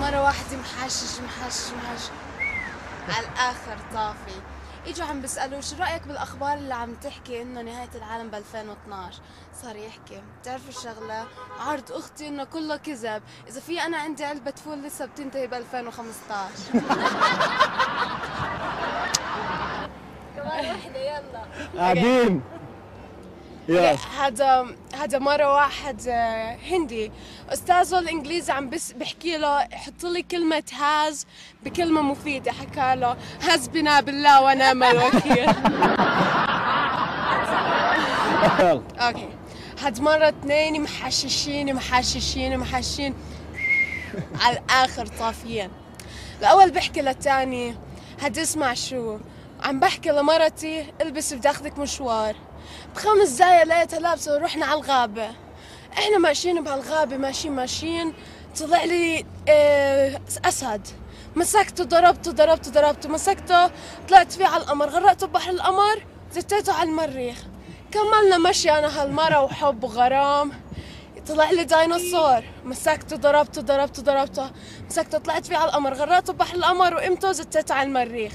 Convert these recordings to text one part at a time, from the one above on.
مرة واحدة محشش على الآخر طافي. اجوا عم بيسألوه شو رأيك بالأخبار اللي عم تحكي إنه نهاية العالم ب 2012؟ صار يحكي بتعرفوا الشغلة؟ عرض أختي إنه كله كذب، إذا في أنا عندي علبة فول لسه بتنتهي ب 2015. كمان وحدة يلا. قاعدين. هذا مرة واحد هندي أستاذه الإنجليزي عم بحكي له حط لي كلمة هاز بكلمة مفيدة، حكى له حسبنا بالله ونعم الوكيل. أوكي، هاد مرة اثنين محششين على الآخر طافيين. الأول بحكي للثاني هاد اسمع شو عم بحكي لمرتي البسي بدي اخذك مشوار. ب5 دقايق لقيتها لابسه ورحنا على الغابه. احنا ماشيين بهالغابه ماشيين طلع لي اسد. مسكته ضربته مسكته طلعت فيه على القمر، غرقته ببحر القمر، زتيته على المريخ. كملنا مشي انا هالمره وحب وغرام. طلع لي ديناصور، مسكته ضربته مسكته طلعت فيه على القمر، غرقته ببحر القمر وقمته زتيته على المريخ.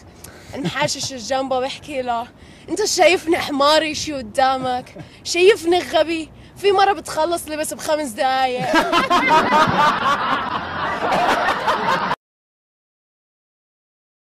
المحاشش جنبه بحكي له انت شايفني حماري شي قدامك؟ شايفني غبي؟ في مرة بتخلص لي بس ب5 دقايق.